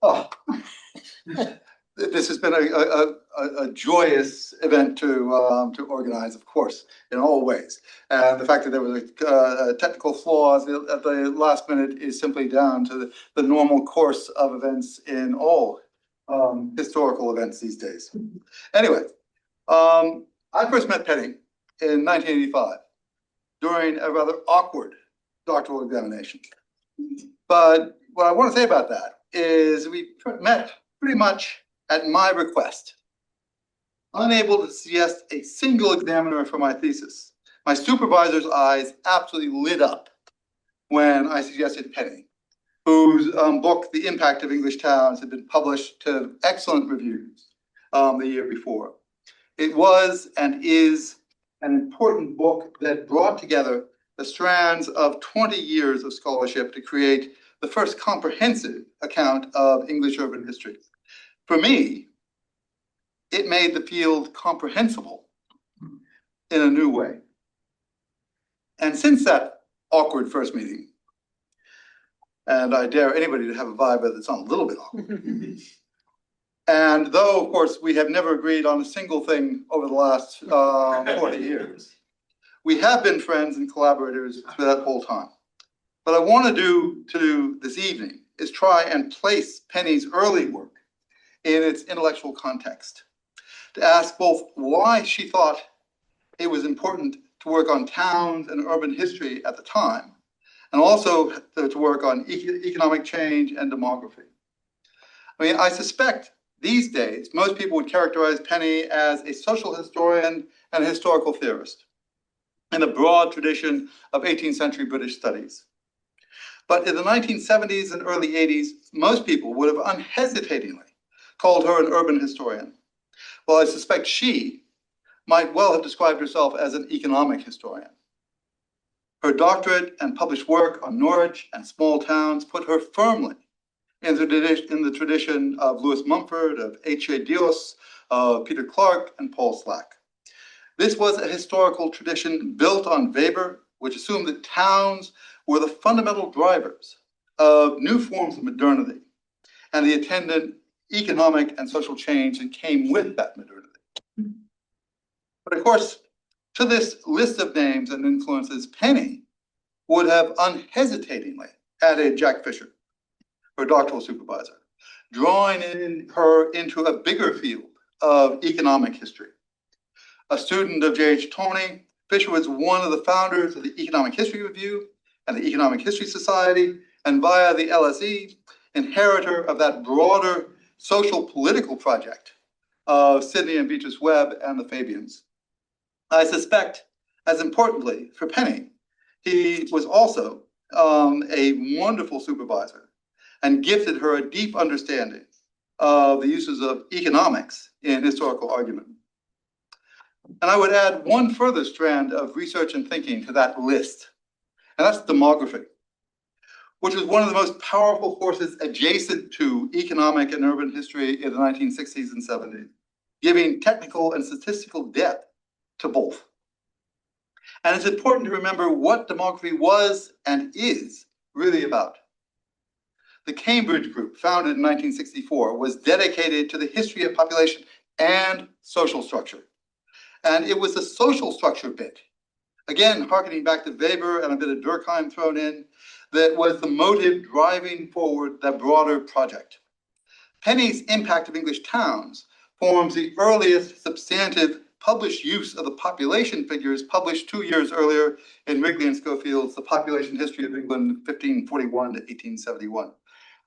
Oh, this has been a joyous event to organize, of course, in all ways. And the fact that there was a technical flaws at the last minute is simply down to the normal course of events in all historical events these days. Anyway, I first met Penny in 1985 during a rather awkward doctoral examination. But what I want to say about that is we met pretty much at my request. Unable to suggest a single examiner for my thesis, my supervisor's eyes absolutely lit up when I suggested Penny, whose book, The Impact of English Towns, had been published to excellent reviews the year before. It was and is an important book that brought together the strands of 20 years of scholarship to create the first comprehensive account of English urban history. For me, it made the field comprehensible in a new way. And since that awkward first meeting, and I dare anybody to have a vibe that's not a little bit awkward, and though, of course, we have never agreed on a single thing over the last 40 years, we have been friends and collaborators for that whole time. What I want to do this evening is try and place Penny's early work in its intellectual context, to ask both why she thought it was important to work on towns and urban history at the time, and also to work on economic change and demography. I mean, I suspect these days, most people would characterize Penny as a social historian and a historical theorist in the broad tradition of 18th century British studies. But in the 1970s and early 80s, most people would have unhesitatingly called her an urban historian. Well, I suspect she might well have described herself as an economic historian. Her doctorate and published work on Norwich and small towns put her firmly in the tradition of Lewis Mumford, of H.A. Dios, of Peter Clark, and Paul Slack. This was a historical tradition built on Weber, which assumed that towns were the fundamental drivers of new forms of modernity and the attendant economic and social change that came with that modernity. But of course, to this list of names and influences, Penny would have unhesitatingly added Jack Fisher, her doctoral supervisor, drawing her into a bigger field of economic history. A student of J.H. Tawney, Fisher was one of the founders of the Economic History Review and the Economic History Society, and via the LSE, inheritor of that broader social political project of Sidney and Beatrice Webb and the Fabians. I suspect, as importantly for Penny, he was also a wonderful supervisor and gifted her a deep understanding of the uses of economics in historical argument. And I would add one further strand of research and thinking to that list, and that's demography, which was one of the most powerful forces adjacent to economic and urban history in the 1960s and 70s, giving technical and statistical depth to both. And it's important to remember what demography was and is really about. The Cambridge Group, founded in 1964, was dedicated to the history of population and social structure. And it was the social structure bit, again, harkening back to Weber and a bit of Durkheim thrown in, that was the motive driving forward that broader project. Penny's Impact of English Towns forms the earliest substantive published use of the population figures published 2 years earlier in Wrigley and Schofield's The Population History of England, 1541 to 1871.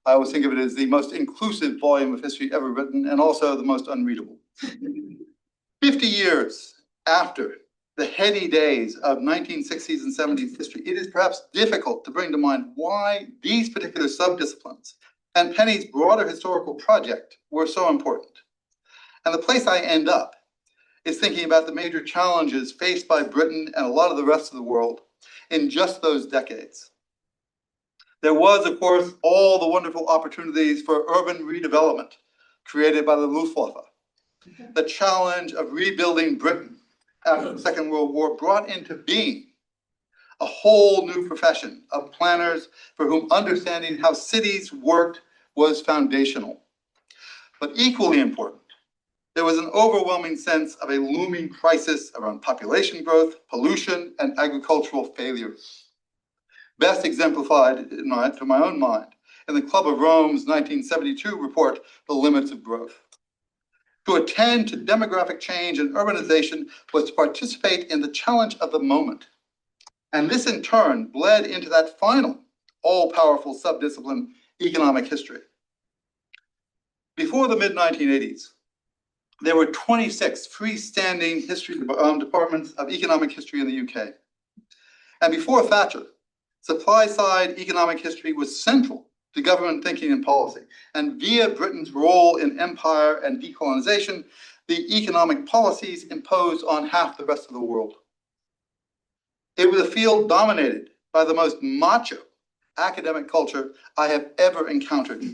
I always think of it as the most inclusive volume of history ever written, and also the most unreadable. 50 years after the heady days of 1960s and 70s history, it is perhaps difficult to bring to mind why these particular subdisciplines and Penny's broader historical project were so important. And the place I end up is thinking about the major challenges faced by Britain and a lot of the rest of the world in just those decades. There was, of course, all the wonderful opportunities for urban redevelopment created by the Luftwaffe. The challenge of rebuilding Britain after the Second World War brought into being a whole new profession of planners for whom understanding how cities worked was foundational. But equally important, there was an overwhelming sense of a looming crisis around population growth, pollution, and agricultural failure. Best exemplified, to my own mind, in the Club of Rome's 1972 report, The Limits of Growth. To attend to demographic change and urbanization was to participate in the challenge of the moment. And this in turn bled into that final, all-powerful subdiscipline, economic history. Before the mid-1980s, there were 26 freestanding history departments of economic history in the UK. And before Thatcher, supply-side economic history was central to government thinking and policy. And via Britain's role in empire and decolonization, the economic policies imposed on half the rest of the world. It was a field dominated by the most macho academic culture I have ever encountered,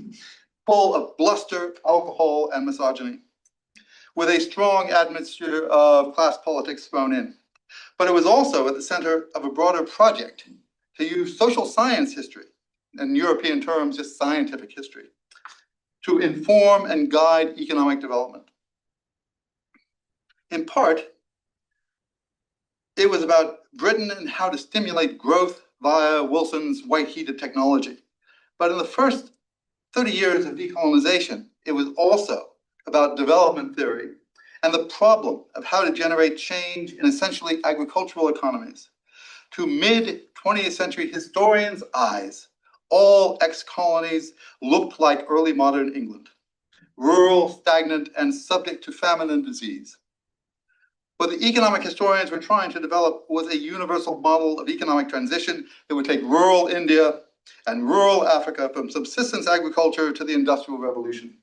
full of bluster, alcohol, and misogyny, with a strong admixture of class politics thrown in. But it was also at the center of a broader project to use social science history, in European terms, just scientific history, to inform and guide economic development. In part, it was about Britain and how to stimulate growth via Wilson's white-heated technology. But in the first 30 years of decolonization, it was also about development theory and the problem of how to generate change in essentially agricultural economies. To mid-20th century historians' eyes, all ex-colonies looked like early modern England, rural, stagnant, and subject to famine and disease. What the economic historians were trying to develop was a universal model of economic transition that would take rural India and rural Africa from subsistence agriculture to the Industrial Revolution,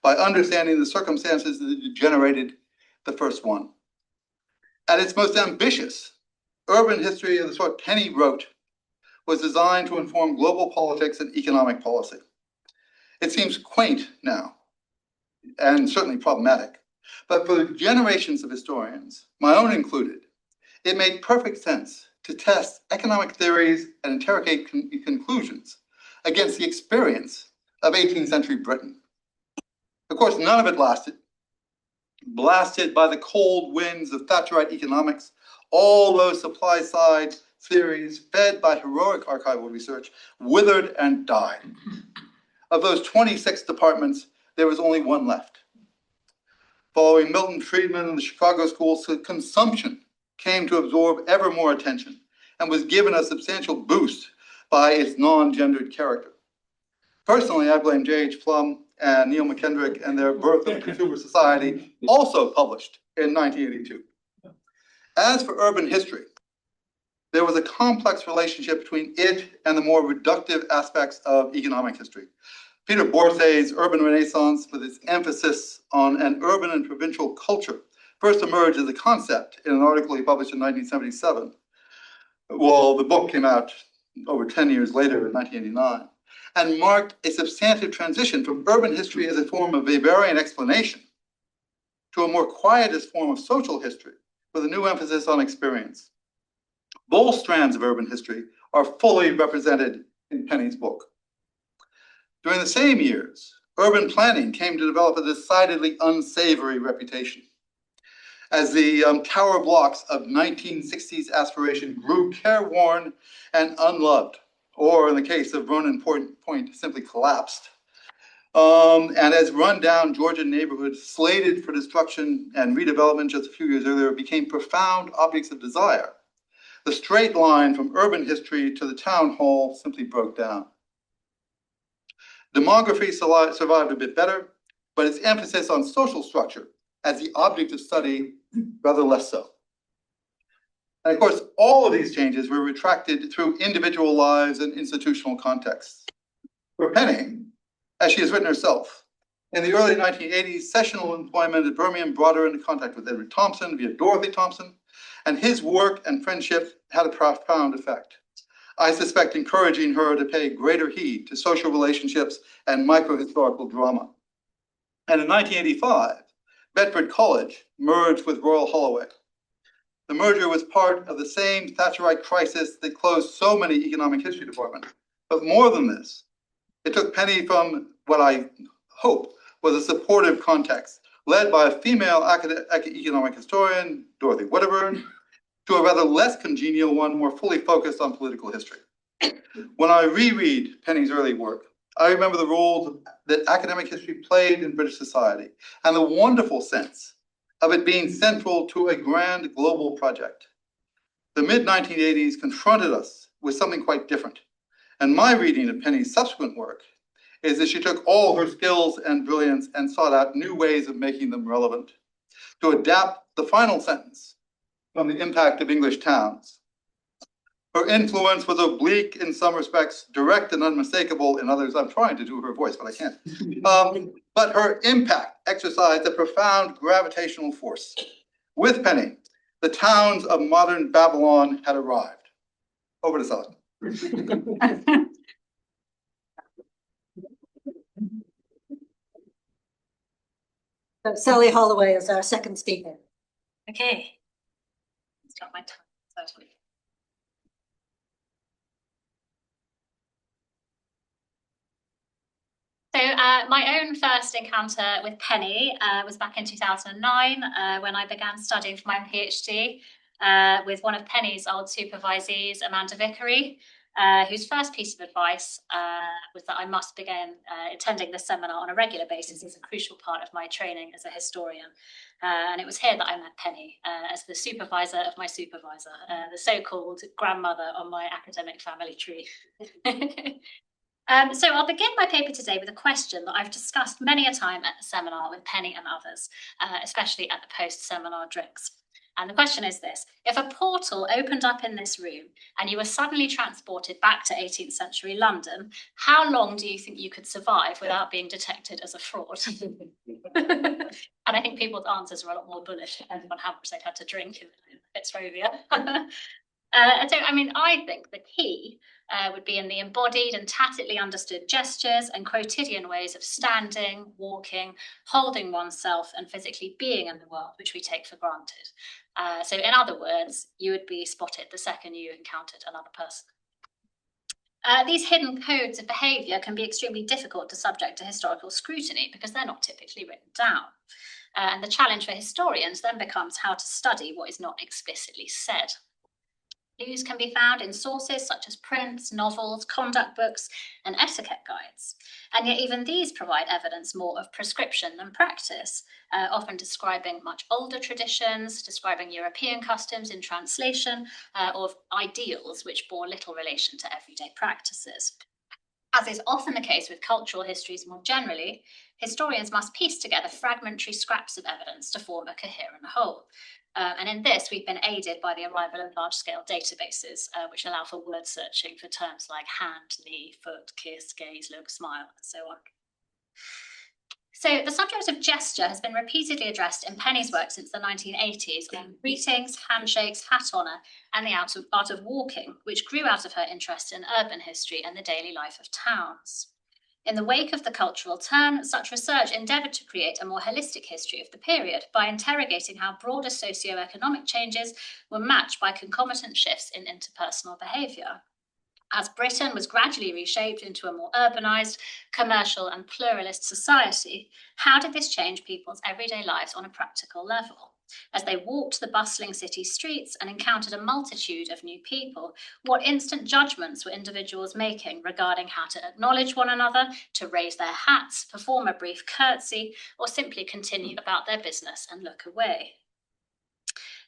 by understanding the circumstances that generated the first one. At its most ambitious, urban history of the sort Penny wrote was designed to inform global politics and economic policy. It seems quaint now, and certainly problematic, but for generations of historians, my own included, it made perfect sense to test economic theories and interrogate conclusions against the experience of 18th century Britain. Of course, none of it lasted. Blasted by the cold winds of Thatcherite economics, all those supply-side theories fed by heroic archival research withered and died. Of those 26 departments, there was only one left. Following Milton Friedman and the Chicago schools, consumption came to absorb ever more attention and was given a substantial boost by its non-gendered character. Personally, I blame J.H. Plum and Neil McKendrick and their Birth of Consumer Society, also published in 1982. As for urban history, there was a complex relationship between it and the more reductive aspects of economic history. Peter Borsay's Urban Renaissance, with its emphasis on an urban and provincial culture, first emerged as a concept in an article he published in 1977. Well, the book came out over 10 years later in 1989, and marked a substantive transition from urban history as a form of Weberian explanation to a more quietist form of social history with a new emphasis on experience. Both strands of urban history are fully represented in Penny's book. During the same years, urban planning came to develop a decidedly unsavory reputation. As the tower blocks of 1960s aspiration grew careworn and unloved, or in the case of Vernon Point, simply collapsed. And as rundown Georgian neighborhoods slated for destruction and redevelopment just a few years earlier became profound objects of desire, the straight line from urban history to the town hall simply broke down. Demography survived a bit better, but its emphasis on social structure as the object of study rather less so. And of course, all of these changes were retracted through individual lives and institutional contexts. For Penny, as she has written herself, in the early 1980s, sessional employment at Birmingham brought her into contact with Edward Thompson via Dorothy Thompson, and his work and friendship had a profound effect. I suspect encouraging her to pay greater heed to social relationships and microhistorical drama. And in 1985, Bedford College merged with Royal Holloway. The merger was part of the same Thatcherite crisis that closed so many economic history departments. But more than this, It took Penny from what I hope was a supportive context, led by a female economic historian, Dorothy Wedderburn, to a rather less congenial one, more fully focused on political history. When I reread Penny's early work, I remember the role that academic history played in British society and the wonderful sense of it being central to a grand global project. The mid-1980s confronted us with something quite different. And my reading of Penny's subsequent work is that she took all her skills and brilliance and sought out new ways of making them relevant. To adapt the final sentence from The Impact of English Towns. Her influence was oblique in some respects, direct and unmistakable in others. I'm trying to do her voice, but I can't. But her impact exercised a profound gravitational force. With Penny, the towns of modern Babylon had arrived. Over to Sally. So Sally Holloway is our second speaker. Okay. Start my time. So my own first encounter with Penny was back in 2009 when I began studying for my PhD with one of Penny's old supervisees, Amanda Vickery, whose first piece of advice was that I must begin attending this seminar on a regular basis as a crucial part of my training as a historian. And it was here that I met Penny as the supervisor of my supervisor, the so-called grandmother on my academic family tree. So I'll begin my paper today with a question that I've discussed many a time at the seminar with Penny and others, especially at the post-seminar drinks. And the question is this: if a portal opened up in this room and you were suddenly transported back to 18th century London, how long do you think you could survive without being detected as a fraud? And I think people's answers are a lot more bullish depending on how much they'd had to drink in Fitzrovia. So, I mean, I think the key would be in the embodied and tacitly understood gestures and quotidian ways of standing, walking, holding oneself, and physically being in the world, which we take for granted. So, in other words, you would be spotted the second you encountered another person. These hidden codes of behaviour can be extremely difficult to subject to historical scrutiny because they're not typically written down. And the challenge for historians then becomes how to study what is not explicitly said. Clues can be found in sources such as prints, novels, conduct books, and etiquette guides. And yet even these provide evidence more of prescription than practice, often describing much older traditions, describing European customs in translation, or ideals which bore little relation to everyday practices. As is often the case with cultural histories more generally, historians must piece together fragmentary scraps of evidence to form a coherent whole. And in this, we've been aided by the arrival of large-scale databases, which allow for word searching for terms like hand, knee, foot, kiss, gaze, look, smile, and so on. So the subject of gesture has been repeatedly addressed in Penny's work since the 1980s on greetings, handshakes, hat honour, and the art of walking, which grew out of her interest in urban history and the daily life of towns. In the wake of the cultural turn, such research endeavoured to create a more holistic history of the period by interrogating how broader socio-economic changes were matched by concomitant shifts in interpersonal behaviour. As Britain was gradually reshaped into a more urbanised, commercial and pluralist society, how did this change people's everyday lives on a practical level? As they walked the bustling city streets and encountered a multitude of new people, what instant judgments were individuals making regarding how to acknowledge one another, to raise their hats, perform a brief curtsy, or simply continue about their business and look away?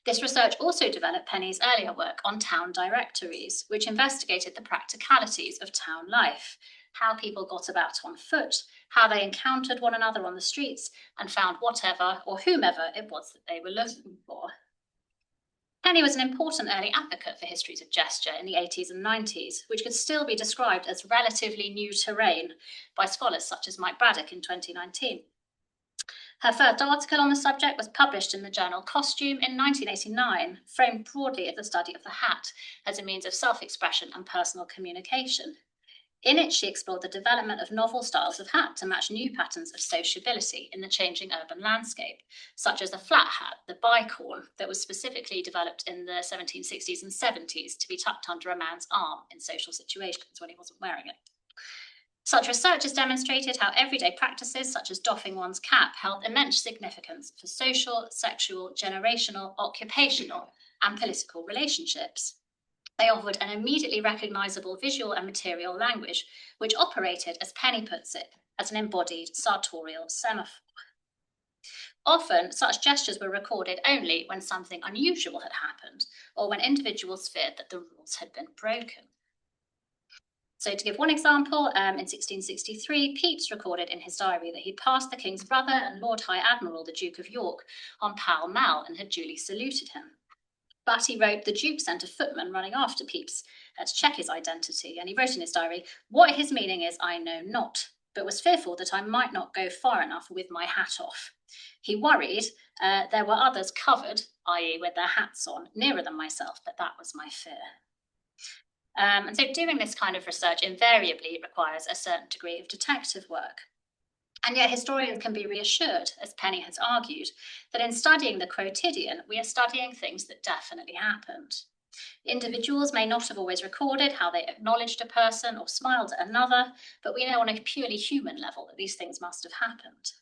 This research also developed Penny's earlier work on town directories, which investigated the practicalities of town life, how people got about on foot, how they encountered one another on the streets, and found whatever or whomever it was that they were looking for. Penny was an important early advocate for histories of gesture in the 80s and 90s, which could still be described as relatively new terrain by scholars such as Mike Braddock in 2019. Her first article on the subject was published in the journal Costume in 1989, framed broadly as the study of the hat as a means of self-expression and personal communication. In it, she explored the development of novel styles of hat to match new patterns of sociability in the changing urban landscape, such as the flat hat, the bicorn, that was specifically developed in the 1760s and 70s to be tucked under a man's arm in social situations when he wasn't wearing it. Such research has demonstrated how everyday practices such as doffing one's cap held immense significance for social, sexual, generational, occupational, and political relationships. They offered an immediately recognisable visual and material language, which operated, as Penny puts it, as an embodied sartorial semaphore. Often, such gestures were recorded only when something unusual had happened, or when individuals feared that the rules had been broken. So to give one example, in 1663, Pepys recorded in his diary that he'd passed the King's brother and Lord High Admiral, the Duke of York, on Pall Mall and had duly saluted him. But he wrote, the Duke sent a footman running after Pepys to check his identity, and he wrote in his diary, what his meaning is I know not, but was fearful that I might not go far enough with my hat off. He worried there were others covered, i.e. with their hats on, nearer than myself, but that was my fear. And so doing this kind of research invariably requires a certain degree of detective work. And yet historians can be reassured, as Penny has argued, that in studying the quotidian, we are studying things that definitely happened. Individuals may not have always recorded how they acknowledged a person or smiled at another, but we know on a purely human level that these things must have happened.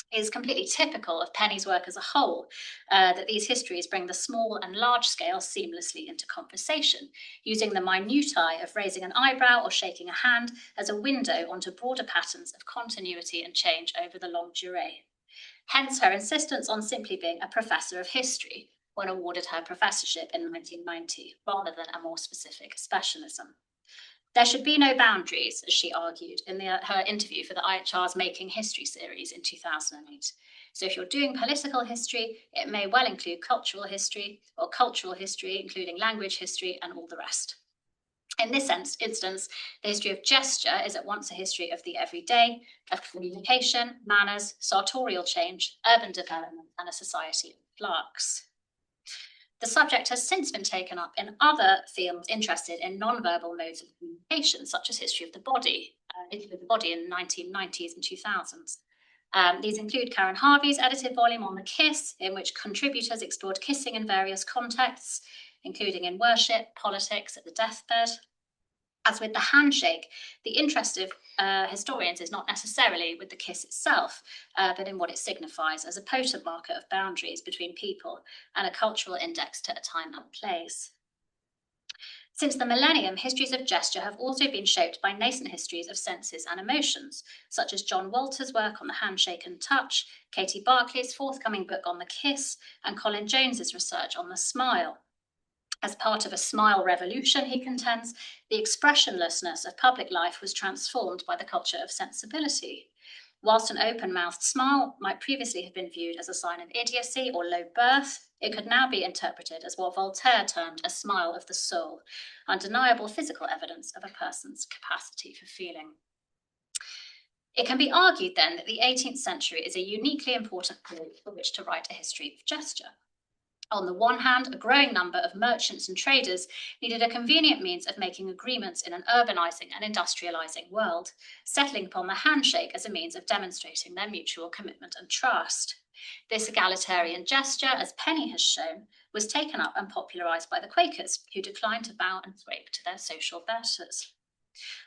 It is completely typical of Penny's work as a whole that these histories bring the small and large scale seamlessly into conversation, using the minutiae of raising an eyebrow or shaking a hand as a window onto broader patterns of continuity and change over the longue durée. Hence her insistence on simply being a professor of history when awarded her professorship in 1990, rather than a more specific specialism. There should be no boundaries, as she argued in her interview for the IHR's Making History series in 2008. So if you're doing political history, it may well include cultural history, or cultural history, including language history and all the rest. In this instance, the history of gesture is at once a history of the everyday, of communication, manners, sartorial change, urban development, and a society in flux. The subject has since been taken up in other fields interested in non-verbal modes of communication, such as history of the body, in the 1990s and 2000s. These include Karen Harvey's edited volume on the kiss, in which contributors explored kissing in various contexts, including in worship, politics, at the deathbed. As with the handshake, the interest of historians is not necessarily with the kiss itself, but in what it signifies as a potent marker of boundaries between people and a cultural index to a time and place. Since the millennium, histories of gesture have also been shaped by nascent histories of senses and emotions, such as John Walter's work on the handshake and touch, Katie Barclay's forthcoming book on the kiss, and Colin Jones's research on the smile. As part of a smile revolution, he contends, the expressionlessness of public life was transformed by the culture of sensibility. Whilst an open-mouthed smile might previously have been viewed as a sign of idiocy or low birth, it could now be interpreted as what Voltaire termed a smile of the soul, undeniable physical evidence of a person's capacity for feeling. It can be argued then that the 18th century is a uniquely important period for which to write a history of gesture. On the one hand, a growing number of merchants and traders needed a convenient means of making agreements in an urbanizing and industrializing world, settling upon the handshake as a means of demonstrating their mutual commitment and trust. This egalitarian gesture, as Penny has shown, was taken up and popularized by the Quakers, who declined to bow and scrape to their social betters.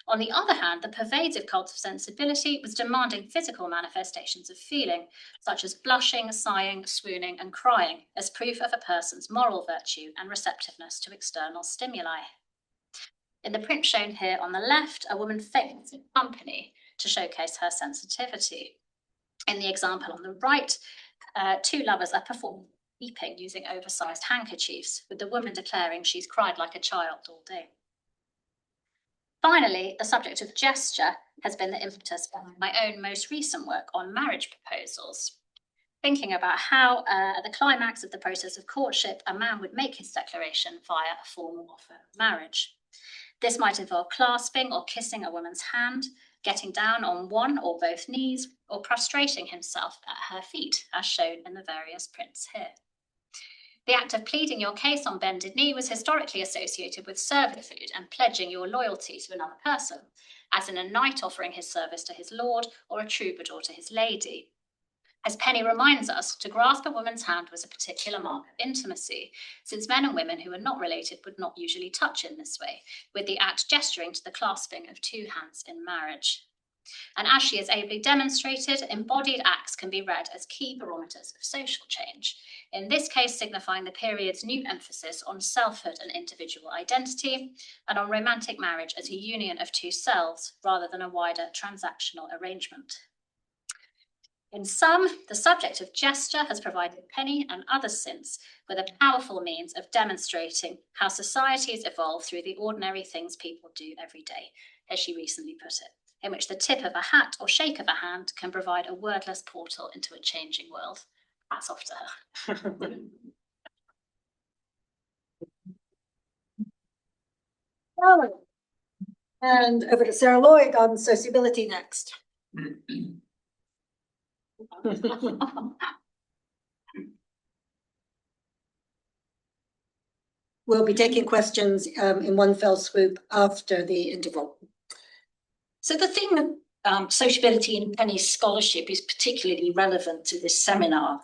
On the other hand, the pervasive cult of sensibility was demanding physical manifestations of feeling, such as blushing, sighing, swooning, and crying, as proof of a person's moral virtue and receptiveness to external stimuli. In the print shown here on the left, a woman faints in company to showcase her sensitivity. In the example on the right, two lovers are performing weeping using oversized handkerchiefs, with the woman declaring she's cried like a child all day. Finally, the subject of gesture has been the impetus behind my own most recent work on marriage proposals, thinking about how at the climax of the process of courtship, a man would make his declaration via a formal offer of marriage. This might involve clasping or kissing a woman's hand, getting down on one or both knees, or prostrating himself at her feet, as shown in the various prints here. The act of pleading your case on bended knee was historically associated with servitude and pledging your loyalty to another person, as in a knight offering his service to his lord or a troubadour to his lady. As Penny reminds us, to grasp a woman's hand was a particular mark of intimacy, since men and women who were not related would not usually touch in this way, with the act gesturing to the clasping of two hands in marriage. And as she has ably demonstrated, embodied acts can be read as key barometers of social change, in this case signifying the period's new emphasis on selfhood and individual identity, and on romantic marriage as a union of two selves rather than a wider transactional arrangement. In sum, the subject of gesture has provided Penny and others since with a powerful means of demonstrating how societies evolve through the ordinary things people do every day, as she recently put it, in which the tip of a hat or shake of a hand can provide a wordless portal into a changing world. Hats off to her. And over to Sarah Lloyd on sociability next. We'll be taking questions in one fell swoop after the interval. So the theme of sociability in Penny's scholarship is particularly relevant to this seminar.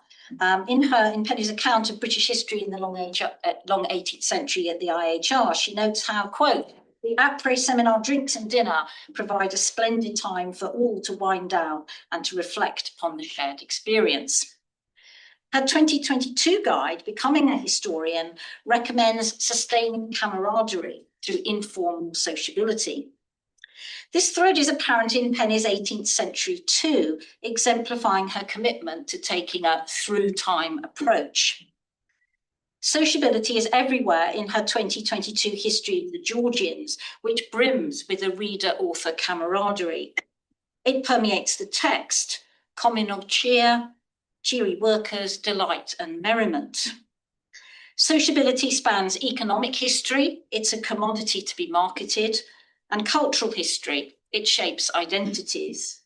In Penny's account of British history in the long 18th century at the IHR, she notes how, quote, the après-seminar drinks and dinner provide a splendid time for all to wind down and to reflect upon the shared experience. Her 2022 guide, Becoming a Historian, recommends sustaining camaraderie through informal sociability. This thread is apparent in Penny's 18th century too, exemplifying her commitment to taking a through-time approach. Sociability is everywhere in her 2022 History of the Georgians, which brims with a reader-author camaraderie. It permeates the text, communal cheer, cheery workers, delight and merriment. Sociability spans economic history, it's a commodity to be marketed, and cultural history, it shapes identities.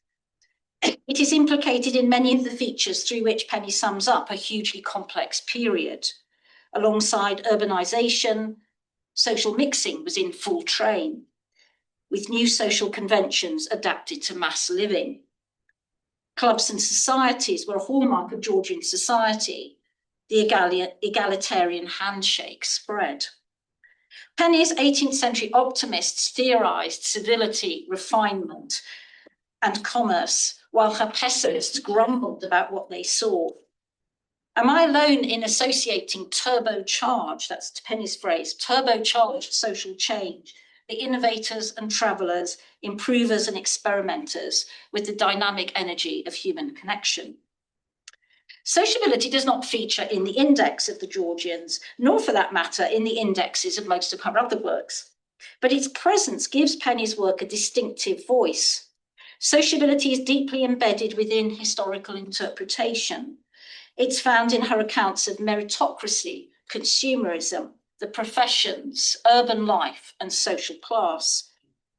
It is implicated in many of the features through which Penny sums up a hugely complex period. Alongside urbanisation, social mixing was in full train, with new social conventions adapted to mass living. Clubs and societies were a hallmark of Georgian society. The egalitarian handshake spread. Penny's 18th century optimists theorised civility, refinement, and commerce, while her pessimists grumbled about what they saw. Am I alone in associating turbocharged, that's Penny's phrase, turbocharged social change, the innovators and travellers, improvers and experimenters, with the dynamic energy of human connection? Sociability does not feature in the index of the Georgians, nor for that matter in the indexes of most of her other works. But its presence gives Penny's work a distinctive voice. Sociability is deeply embedded within historical interpretation. It's found in her accounts of meritocracy, consumerism, the professions, urban life, and social class.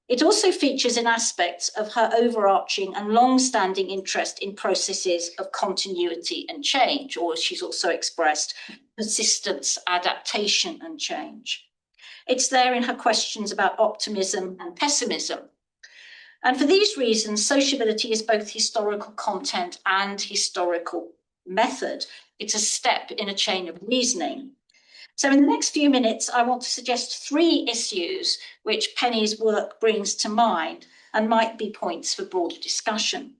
It also features in aspects of her overarching and long-standing interest in processes of continuity and change, or as she's also expressed, persistence, adaptation, and change. It's there in her questions about optimism and pessimism. And for these reasons, sociability is both historical content and historical method. It's a step in a chain of reasoning. So in the next few minutes, I want to suggest 3 issues which Penny's work brings to mind and might be points for broader discussion.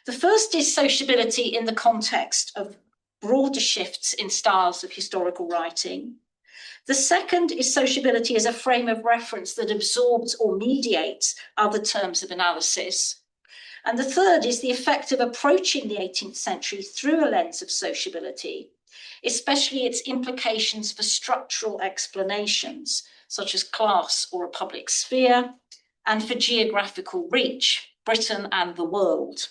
The first is sociability in the context of broader shifts in styles of historical writing. The second is sociability as a frame of reference that absorbs or mediates other terms of analysis. And the third is the effect of approaching the 18th century through a lens of sociability, especially its implications for structural explanations, such as class or a public sphere, and for geographical reach, Britain and the world.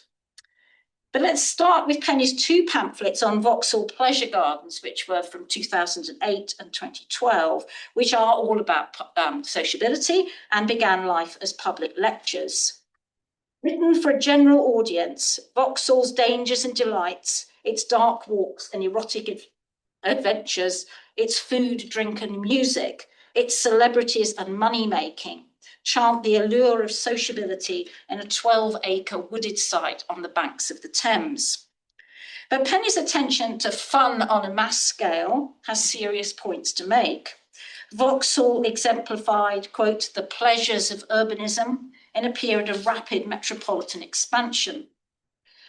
But let's start with Penny's 2 pamphlets on Vauxhall Pleasure Gardens, which were from 2008 and 2012, which are all about sociability and began life as public lectures. Written for a general audience, Vauxhall's dangers and delights, its dark walks and erotic adventures, its food, drink and music, its celebrities and money-making, chant the allure of sociability in a 12-acre wooded site on the banks of the Thames. But Penny's attention to fun on a mass scale has serious points to make. Vauxhall exemplified, quote, the pleasures of urbanism in a period of rapid metropolitan expansion.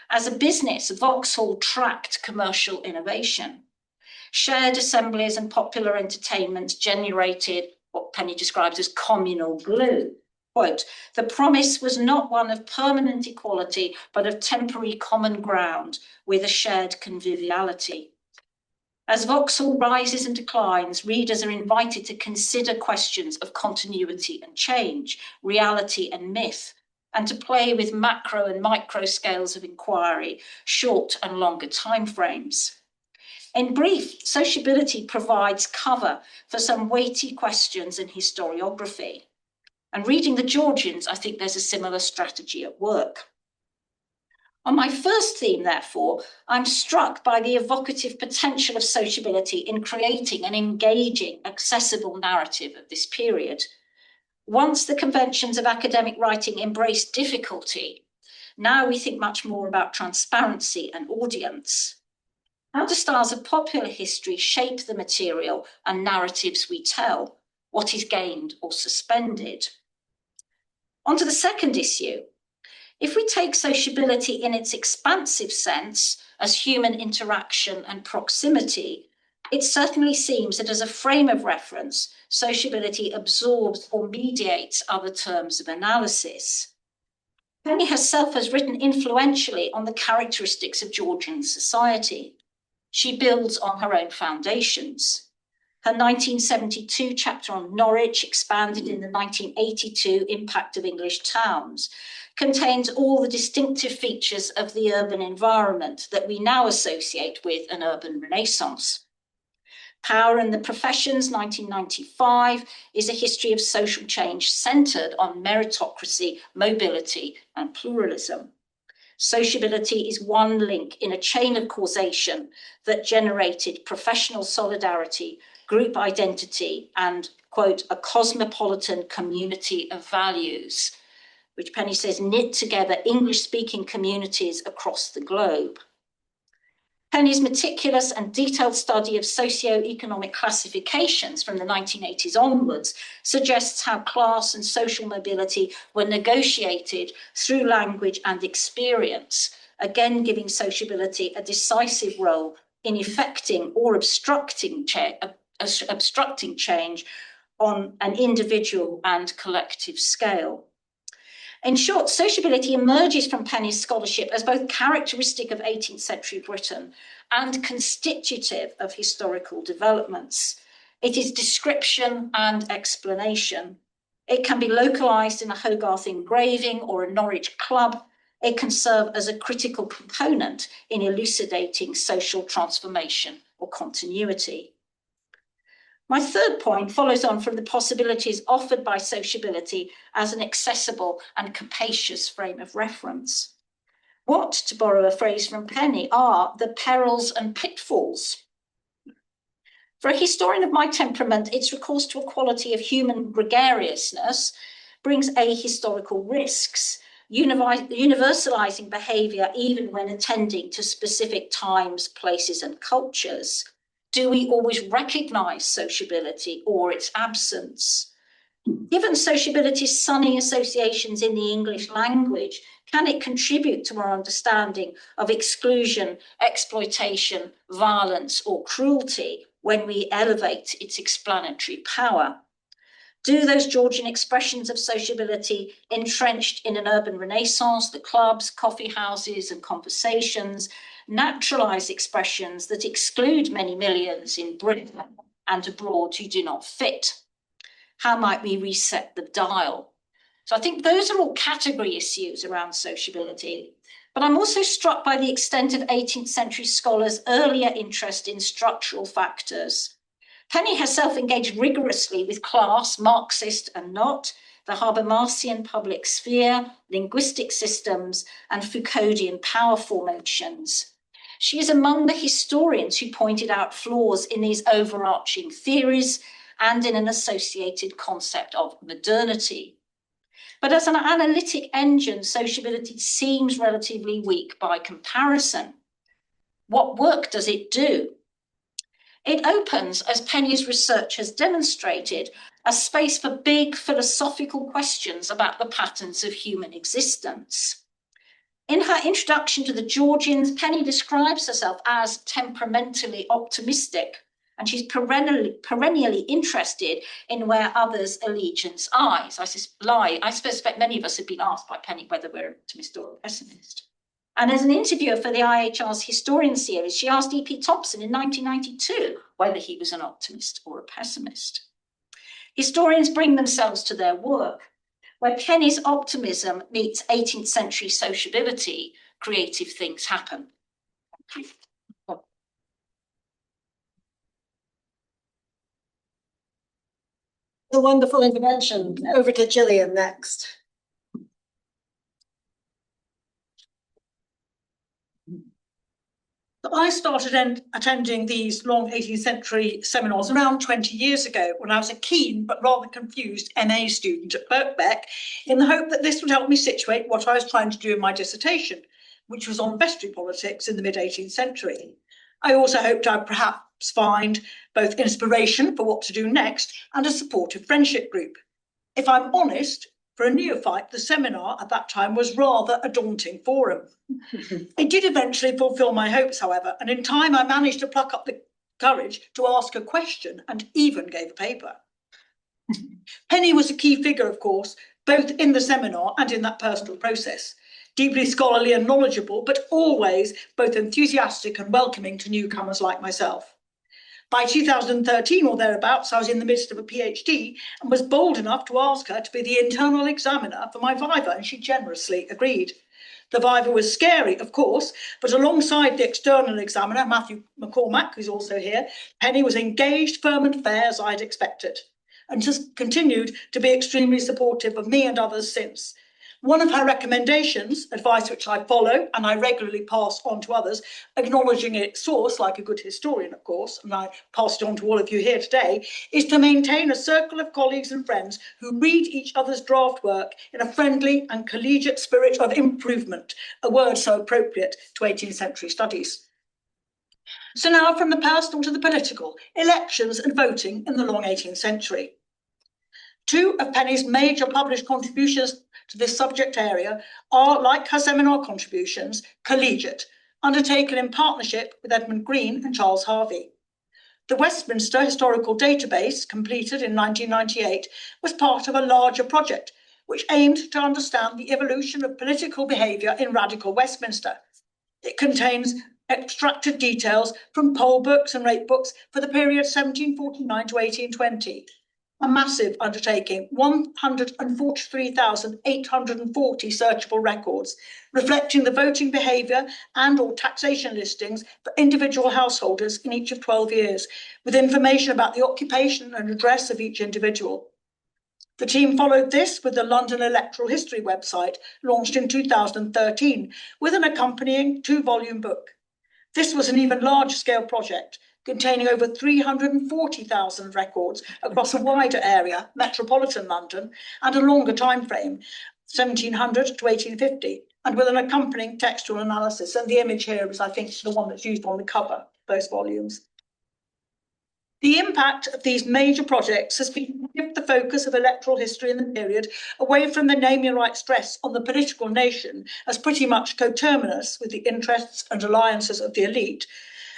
As a business, Vauxhall tracked commercial innovation. Shared assemblies and popular entertainment generated what Penny describes as communal glue. Quote, the promise was not one of permanent equality, but of temporary common ground with a shared conviviality. As Vauxhall rises and declines, readers are invited to consider questions of continuity and change, reality and myth, and to play with macro and micro scales of inquiry, short and longer timeframes. In brief, sociability provides cover for some weighty questions in historiography. And reading the Georgians, I think there's a similar strategy at work. On my first theme, therefore, I'm struck by the evocative potential of sociability in creating an engaging, accessible narrative of this period. Once the conventions of academic writing embraced difficulty, now we think much more about transparency and audience. How do styles of popular history shape the material and narratives we tell? What is gained or suspended? On to the second issue. If we take sociability in its expansive sense as human interaction and proximity, it certainly seems that as a frame of reference, sociability absorbs or mediates other terms of analysis. Penny herself has written influentially on the characteristics of Georgian society. She builds on her own foundations. Her 1972 chapter on Norwich, expanded in the 1982 Impact of English Towns, contains all the distinctive features of the urban environment that we now associate with an urban renaissance. Power and the Professions, 1995, is a history of social change centred on meritocracy, mobility, and pluralism. Sociability is one link in a chain of causation that generated professional solidarity, group identity, and, quote, a cosmopolitan community of values, which Penny says knit together English-speaking communities across the globe. Penny's meticulous and detailed study of socio-economic classifications from the 1980s onwards suggests how class and social mobility were negotiated through language and experience, again giving sociability a decisive role in effecting or obstructing change on an individual and collective scale. In short, sociability emerges from Penny's scholarship as both characteristic of 18th century Britain and constitutive of historical developments. It is description and explanation. It can be localised in a Hogarth engraving or a Norwich club. It can serve as a critical component in elucidating social transformation or continuity. My third point follows on from the possibilities offered by sociability as an accessible and capacious frame of reference. What, to borrow a phrase from Penny, are the perils and pitfalls? For a historian of my temperament, its recourse to a quality of human gregariousness brings ahistorical risks, universalizing behaviour even when attending to specific times, places, and cultures. Do we always recognise sociability or its absence? Given sociability's sunny associations in the English language, can it contribute to our understanding of exclusion, exploitation, violence, or cruelty when we elevate its explanatory power? Do those Georgian expressions of sociability entrenched in an urban renaissance, the clubs, coffee houses, and conversations, naturalise expressions that exclude many millions in Britain and abroad who do not fit? How might we reset the dial? So I think those are all category issues around sociability. But I'm also struck by the extent of 18th century scholars' earlier interest in structural factors. Penny herself engaged rigorously with class, Marxist and not, the Habermasian public sphere, linguistic systems, and Foucauldian power formations. She is among the historians who pointed out flaws in these overarching theories and in an associated concept of modernity. But as an analytic engine, sociability seems relatively weak by comparison. What work does it do? It opens, as Penny's research has demonstrated, a space for big philosophical questions about the patterns of human existence. In her introduction to the Georgians, Penny describes herself as temperamentally optimistic, and she's perennially interested in where others' allegiance lies. I suspect many of us have been asked by Penny whether we're an optimist or a pessimist. And as an interviewer for the IHR's Historian series, she asked E.P. Thompson in 1992 whether he was an optimist or a pessimist. Historians bring themselves to their work. Where Penny's optimism meets 18th century sociability, creative things happen. Thank you. A wonderful intervention. Over to Gillian next. I started attending these long 18th century seminars around 20 years ago when I was a keen but rather confused MA student at Birkbeck, in the hope that this would help me situate what I was trying to do in my dissertation, which was on vestry politics in the mid-18th century. I also hoped I'd perhaps find both inspiration for what to do next and a supportive friendship group. If I'm honest, for a neophyte, the seminar at that time was rather a daunting forum. It did eventually fulfil my hopes, however, and in time I managed to pluck up the courage to ask a question and even gave a paper. Penny was a key figure, of course, both in the seminar and in that personal process. Deeply scholarly and knowledgeable, but always both enthusiastic and welcoming to newcomers like myself. By 2013 or thereabouts, I was in the midst of a PhD and was bold enough to ask her to be the internal examiner for my viva, and she generously agreed. The viva was scary, of course, but alongside the external examiner, Matthew McCormack, who's also here, Penny was engaged, firm and fair as I'd expected, and has continued to be extremely supportive of me and others since. One of her recommendations, advice which I follow and I regularly pass on to others, acknowledging its source like a good historian, of course, and I pass it on to all of you here today, is to maintain a circle of colleagues and friends who read each other's draft work in a friendly and collegiate spirit of improvement, a word so appropriate to 18th century studies. So now from the personal to the political, elections and voting in the long 18th century. Two of Penny's major published contributions to this subject area are, like her seminar contributions, collegiate, undertaken in partnership with Edmund Green and Charles Harvey. The Westminster Historical Database, completed in 1998, was part of a larger project which aimed to understand the evolution of political behaviour in radical Westminster. It contains extracted details from poll books and rate books for the period 1749 to 1820. A massive undertaking, 143,840 searchable records, reflecting the voting behaviour and or taxation listings for individual householders in each of 12 years, with information about the occupation and address of each individual. The team followed this with the London Electoral History website, launched in 2013, with an accompanying 2-volume book. This was an even larger-scale project, containing over 340,000 records across a wider area, metropolitan London, and a longer time frame, 1700 to 1850, and with an accompanying textual analysis. And the image here is, I think, the one that's used on the cover of those volumes. The impact of these major projects has been to shift the focus of electoral history in the period away from the name your right stress on the political nation as pretty much coterminous with the interests and alliances of the elite.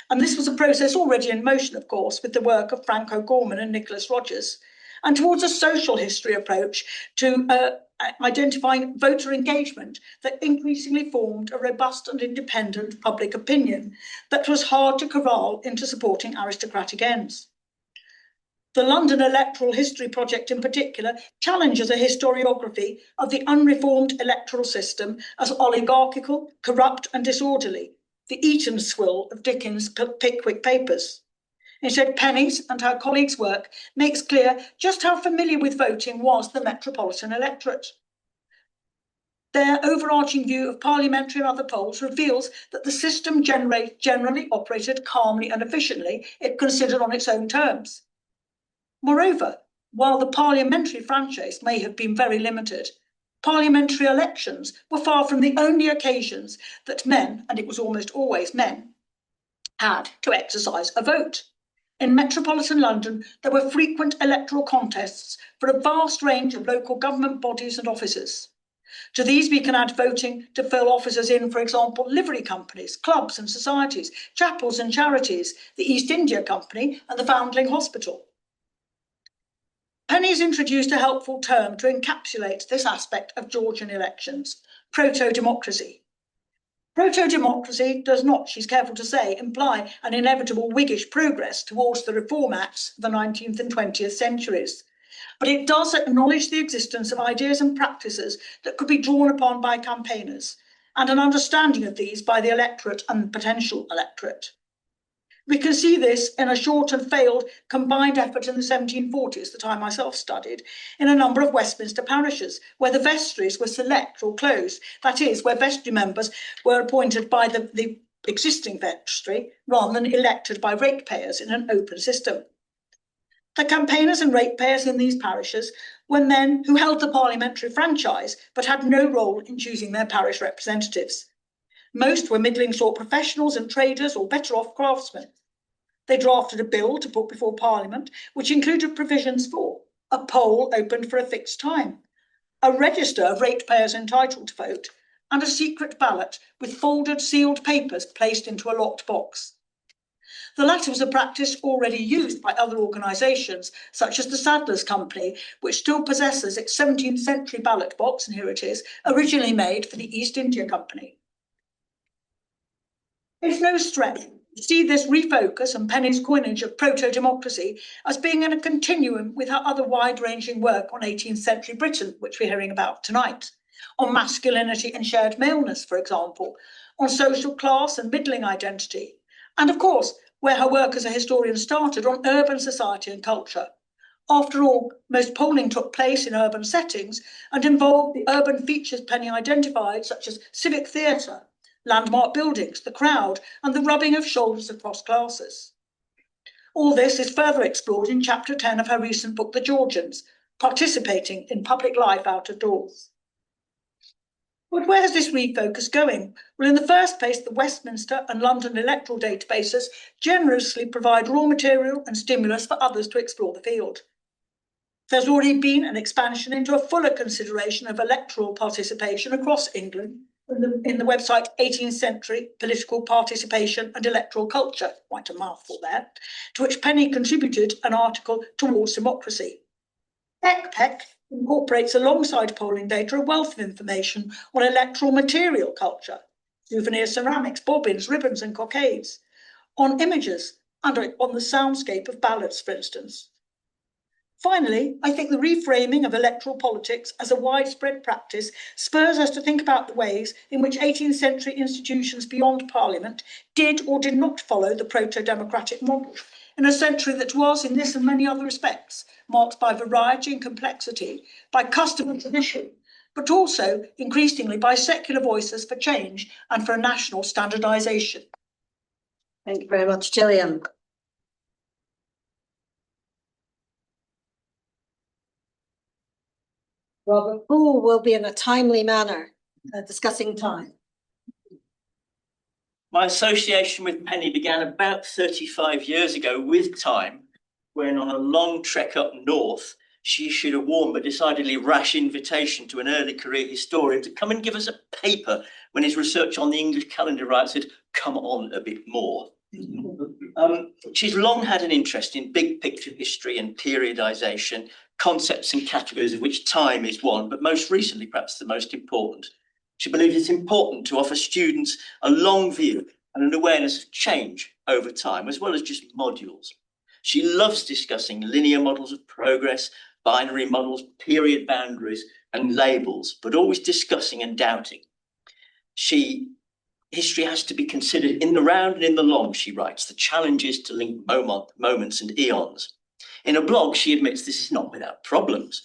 And this was a process already in motion, of course, with the work of Frank O'Gorman and Nicholas Rogers, and towards a social history approach to identifying voter engagement that increasingly formed a robust and independent public opinion that was hard to corral into supporting aristocratic ends. The London Electoral History Project in particular challenges a historiography of the unreformed electoral system as oligarchical, corrupt and disorderly, the Eton swill of Dickens' Pickwick Papers. Instead, Penny's and her colleagues' work makes clear just how familiar with voting was the metropolitan electorate. Their overarching view of parliamentary and other polls reveals that the system generally operated calmly and efficiently if considered on its own terms. Moreover, while the parliamentary franchise may have been very limited, parliamentary elections were far from the only occasions that men, and it was almost always men, had to exercise a vote. In metropolitan London, there were frequent electoral contests for a vast range of local government bodies and offices. To these we can add voting to fill offices in, for example, livery companies, clubs and societies, chapels and charities, the East India Company and the Foundling Hospital. Penny's introduced a helpful term to encapsulate this aspect of Georgian elections: proto-democracy. Proto-democracy does not, she's careful to say, imply an inevitable Whiggish progress towards the Reform Acts of the 19th and 20th centuries. But it does acknowledge the existence of ideas and practices that could be drawn upon by campaigners, and an understanding of these by the electorate and potential electorate. We can see this in a short and failed combined effort in the 1740s, that I myself studied, in a number of Westminster parishes, where the vestries were select or closed, that is, where vestry members were appointed by the existing vestry rather than elected by ratepayers in an open system. The campaigners and ratepayers in these parishes were men who held the parliamentary franchise but had no role in choosing their parish representatives. Most were middling-sort professionals and traders or better-off craftsmen. They drafted a bill to put before Parliament, which included provisions for a poll opened for a fixed time, a register of ratepayers entitled to vote, and a secret ballot with folded, sealed papers placed into a locked box. The latter was a practice already used by other organisations, such as the Sadler's Company, which still possesses its 17th century ballot box, and here it is, originally made for the East India Company. It's no stretch to see this refocus on Penny's coinage of proto-democracy as being in a continuum with her other wide-ranging work on 18th century Britain, which we're hearing about tonight, on masculinity and shared maleness, for example, on social class and middling identity, and of course, where her work as a historian started, on urban society and culture. After all, most polling took place in urban settings and involved the urban features Penny identified, such as civic theatre, landmark buildings, the crowd, and the rubbing of shoulders across classes. All this is further explored in chapter 10 of her recent book, The Georgians, Participating in Public Life Out of Doors. But where is this refocus going? Well, in the first place, the Westminster and London electoral databases generously provide raw material and stimulus for others to explore the field. There's already been an expansion into a fuller consideration of electoral participation across England in the website 18th Century Political Participation and Electoral Culture, quite a mouthful there, to which Penny contributed an article Towards Democracy. PEC incorporates alongside polling data a wealth of information on electoral material culture, souvenir ceramics, bobbins, ribbons and cockades, on images and on the soundscape of ballots, for instance. Finally, I think the reframing of electoral politics as a widespread practice spurs us to think about the ways in which 18th century institutions beyond Parliament did or did not follow the proto-democratic model, in a century that was, in this and many other respects, marked by variety and complexity, by custom and tradition, but also, increasingly, by secular voices for change and for a national standardisation. Thank you very much, Gillian. Robert Poole will be in a timely manner discussing time. My association with Penny began about 35 years ago with time, when on a long trek up north, she issued a warm but decidedly rash invitation to an early career historian to come and give us a paper when his research on the English calendar rights had come on a bit more. She's long had an interest in big picture history and periodization, concepts and categories of which time is one, but most recently, perhaps the most important. She believes it's important to offer students a long view and an awareness of change over time, as well as just modules. She loves discussing linear models of progress, binary models, period boundaries, and labels, but always discussing and doubting. History has to be considered in the round and in the long, she writes, the challenge is to link moments and eons. In a blog, she admits this is not without problems.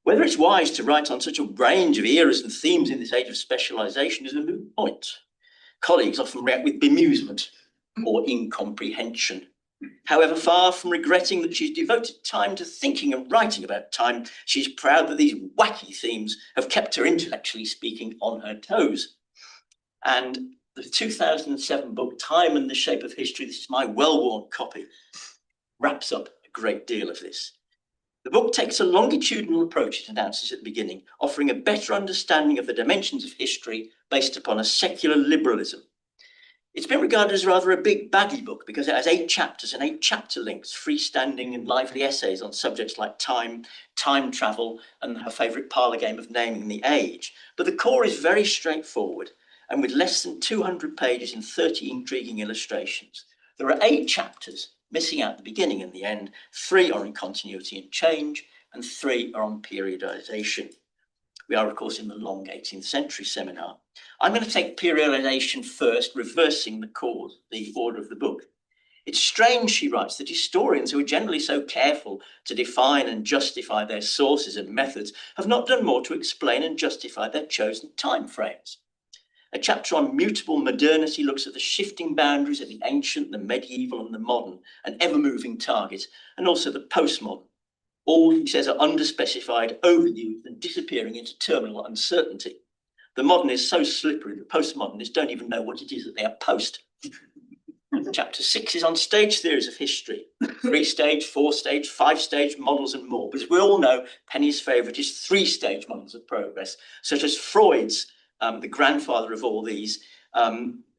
Whether it's wise to write on such a range of eras and themes in this age of specialisation is a moot point. Colleagues often react with bemusement or incomprehension. However, far from regretting that she's devoted time to thinking and writing about time, she's proud that these wacky themes have kept her, intellectually speaking, on her toes. And The 2007 book, Time and the Shape of History, this is my well-worn copy, wraps up a great deal of this. The book takes a longitudinal approach, it announces at the beginning, offering a better understanding of the dimensions of history based upon a secular liberalism. It's been regarded as rather a big baggy book because it has 8 chapters and 8 chapter links, freestanding and lively essays on subjects like time, time travel, and her favourite parlour game of naming the age. But the core is very straightforward and with less than 200 pages and 30 intriguing illustrations. There are 8 chapters, missing out the beginning and the end. 3 are in continuity and change, and 3 are on periodisation. We are, of course, in the long 18th century seminar. I'm going to take periodisation first, reversing the order of the book. It's strange, she writes, that historians who are generally so careful to define and justify their sources and methods have not done more to explain and justify their chosen timeframes. A chapter on mutable modernity looks at the shifting boundaries of the ancient, the medieval and the modern, an ever-moving target, and also the postmodern. All, he says, are underspecified, overused and disappearing into terminal uncertainty. The modern is so slippery, the postmodernists don't even know what it is that they are post. Chapter 6 is on stage theories of history, 3-stage, 4-stage, 5-stage models and more. But as we all know, Penny's favourite is 3-stage models of progress, such as Freud's, the grandfather of all these,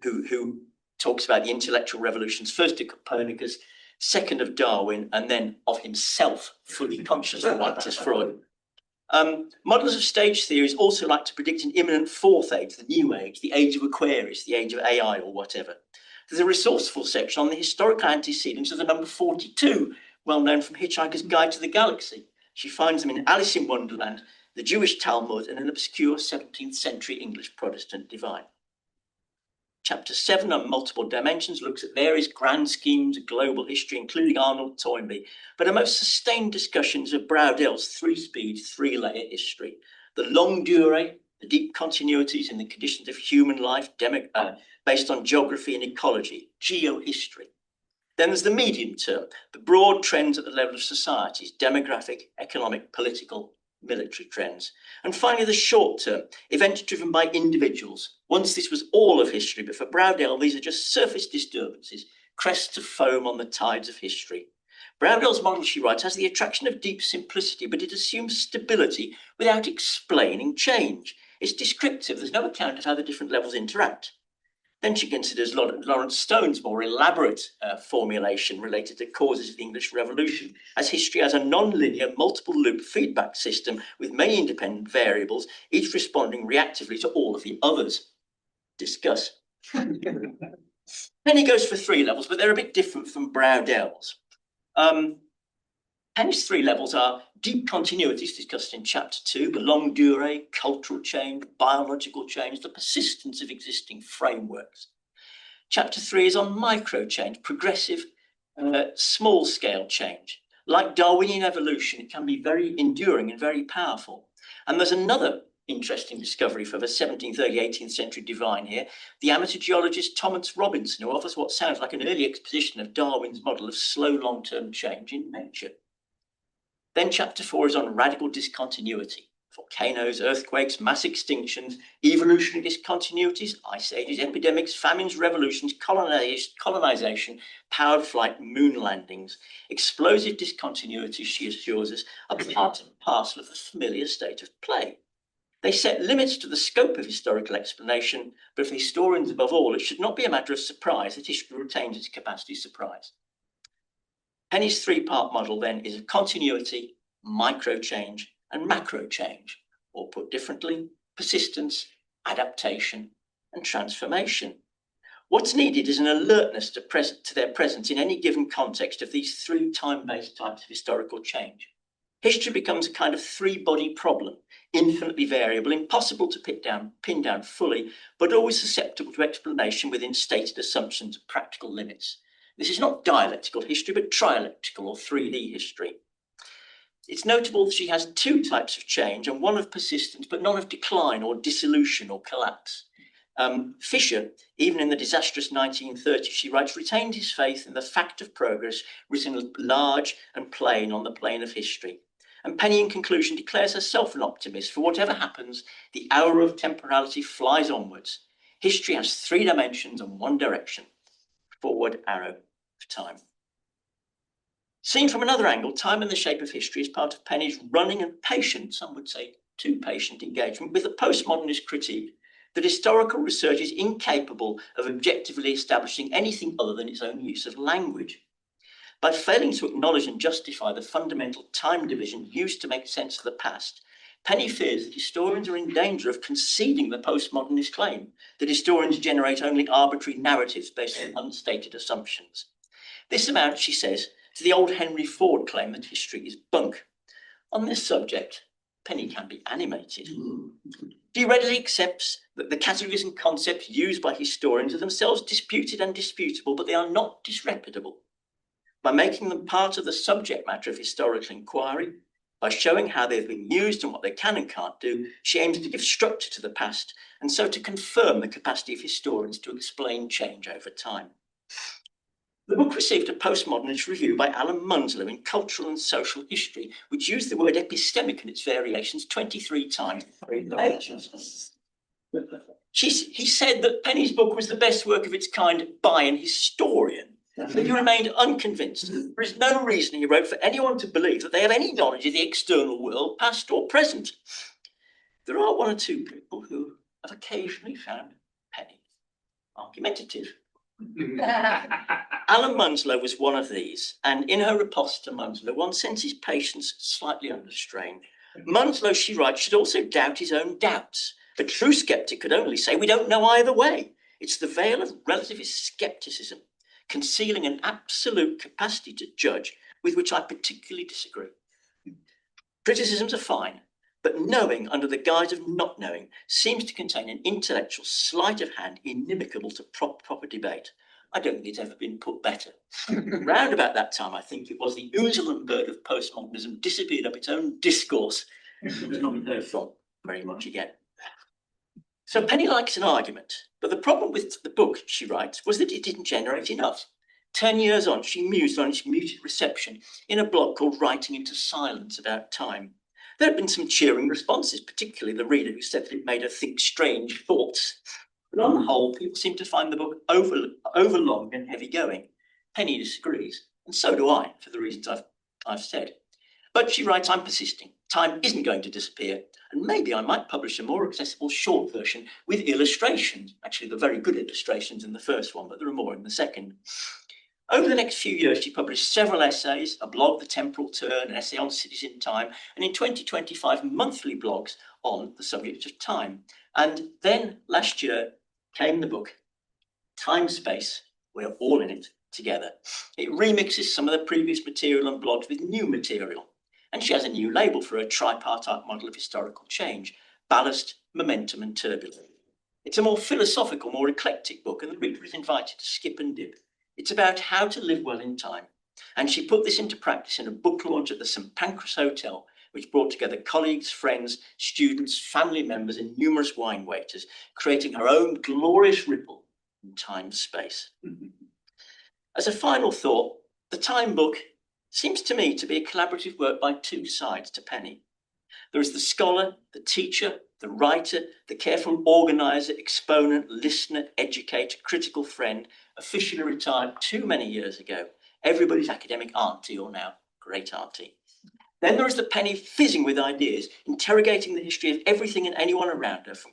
who talks about the intellectual revolutions, first of Copernicus, second of Darwin, and then of himself, fully conscious of what is Freud. Models of stage theories also like to predict an imminent 4th age, the new age, the age of Aquarius, the age of AI or whatever. There's a resourceful section on the historical antecedents of the number 42, well known from Hitchhiker's Guide to the Galaxy. She finds them in Alice in Wonderland, the Jewish Talmud, and an obscure 17th century English Protestant divine. Chapter 7 on multiple dimensions looks at various grand schemes of global history, including Arnold Toynbee, but a most sustained discussions of Browdell's 3-speed, 3-layer history. The longue durée, the deep continuities in the conditions of human life based on geography and ecology, geohistory. Then there's the medium term, the broad trends at the level of societies, demographic, economic, political, military trends. And finally, the short term, events driven by individuals. Once this was all of history, but for Browdell, these are just surface disturbances, crests of foam on the tides of history. Browdell's model, she writes, has the attraction of deep simplicity, but it assumes stability without explaining change. It's descriptive. There's no account of how the different levels interact. Then she considers Lawrence Stone's more elaborate formulation related to causes of the English Revolution, as history has a non-linear, multiple-loop feedback system with many independent variables, each responding reactively to all of the others. Discuss. Penny goes for 3 levels, but they're a bit different from Browdell's. Penny's 3 levels are deep continuities discussed in chapter 2, the longue durée, cultural change, biological change, the persistence of existing frameworks. Chapter 3 is on micro change, progressive, small scale change. Like Darwinian evolution, it can be very enduring and very powerful. And there's another interesting discovery for the 17th, early 18th century divine here, the amateur geologist Thomas Robinson, who offers what sounds like an early exposition of Darwin's model of slow long-term change in nature. Then chapter 4 is on radical discontinuity, volcanoes, earthquakes, mass extinctions, evolutionary discontinuities, ice ages, epidemics, famines, revolutions, colonization, powered flight, moon landings. Explosive discontinuities, she assures us, are part and parcel of the familiar state of play. They set limits to the scope of historical explanation, but for historians above all, it should not be a matter of surprise that history retains its capacity to surprise. Penny's 3-part model then is of continuity, micro change, and macro change, or put differently, persistence, adaptation, and transformation. What's needed is an alertness to their presence in any given context of these 3 time-based types of historical change. History becomes a kind of 3-body problem, infinitely variable, impossible to pin down fully, but always susceptible to explanation within stated assumptions of practical limits. This is not dialectical history, but trialectical or 3D history. It's notable that she has 2 types of change and one of persistence, but none of decline or dissolution or collapse. Fisher, even in the disastrous 1930s, she writes, retained his faith in the fact of progress written large and plain on the plane of history. And Penny, in conclusion, declares herself an optimist. For whatever happens, the hour of temporality flies onwards. History has 3 dimensions and 1 direction, forward arrow of time. Seen from another angle, time in the shape of history is part of Penny's running and patient, some would say too patient, engagement with the postmodernist critique that historical research is incapable of objectively establishing anything other than its own use of language. By failing to acknowledge and justify the fundamental time division used to make sense of the past, Penny fears that historians are in danger of conceding the postmodernist claim that historians generate only arbitrary narratives based on unstated assumptions. This amounts, she says, to the old Henry Ford claim that history is bunk. On this subject, Penny can be animated. She readily accepts that the categories and concepts used by historians are themselves disputed and disputable, but they are not disreputable. By making them part of the subject matter of historical inquiry, by showing how they've been used and what they can and can't do, she aims to give structure to the past and so to confirm the capacity of historians to explain change over time. The book received a postmodernist review by Alan Munslow in Cultural and Social History, which used the word epistemic in its variations 23 times. He said that Penny's book was the best work of its kind by an historian, but he remained unconvinced. There is no reason, he wrote, for anyone to believe that they have any knowledge of the external world, past or present. There are 1 or 2 people who have occasionally found Penny argumentative. Alan Munslow was one of these, and in her riposte to Munslow, one senses patience slightly under strain. Munslow, she writes, should also doubt his own doubts. A true skeptic could only say, we don't know either way. It's the veil of relativist skepticism, concealing an absolute capacity to judge, with which I particularly disagree. Criticisms are fine, but knowing under the guise of not knowing seems to contain an intellectual sleight of hand inimical to proper debate. I don't think it's ever been put better. Round about that time, I think it was, the ousel and bird of postmodernism disappeared up its own discourse. It was not heard from very much again. So Penny likes an argument, but the problem with the book, she writes, was that it didn't generate enough. 10 years on, she mused on its muted reception in a blog called Writing into Silence about time. There had been some cheering responses, particularly the reader who said that it made her think strange thoughts. But on the whole, people seem to find the book overlong and heavy-going. Penny disagrees, and so do I, for the reasons I've said. But she writes, I'm persisting. Time isn't going to disappear, and maybe I might publish a more accessible short version with illustrations. Actually, the very good illustrations in the first one, but there are more in the second. Over the next few years, she published several essays, a blog, The Temporal Turn, an essay on cities in time, and in 2025, monthly blogs on the subject of time. And then last year came the book, Time Space, We're All in It Together. It remixes some of the previous material and blogs with new material. And she has a new label for her tripartite model of historical change, Ballast, Momentum and Turbulence. It's a more philosophical, more eclectic book, and the reader is invited to skip and dip. It's about how to live well in time. And she put this into practice in a book launch at the St Pancras Hotel, which brought together colleagues, friends, students, family members, and numerous wine waiters, creating her own glorious ripple in time-space. As a final thought, the Time book seems to me to be a collaborative work by 2 sides to Penny. There is the scholar, the teacher, the writer, the careful organiser, exponent, listener, educator, critical friend, officially retired too many years ago, everybody's academic auntie, or now great auntie. Then there is the Penny fizzing with ideas, interrogating the history of everything and anyone around her, from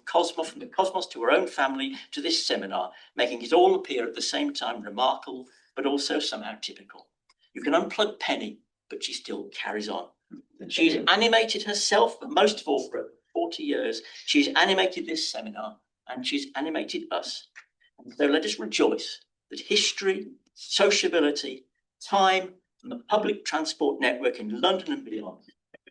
the cosmos to her own family to this seminar, making it all appear at the same time remarkable, but also somehow typical. You can unplug Penny, but she still carries on. She's animated herself, but most of all for 40 years, she's animated this seminar, and she's animated us. And so let us rejoice that history, sociability, time, and the public transport network in London and beyond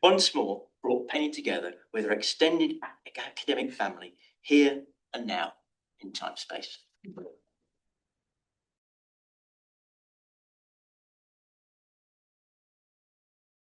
once more brought Penny together with her extended academic family here and now in time space.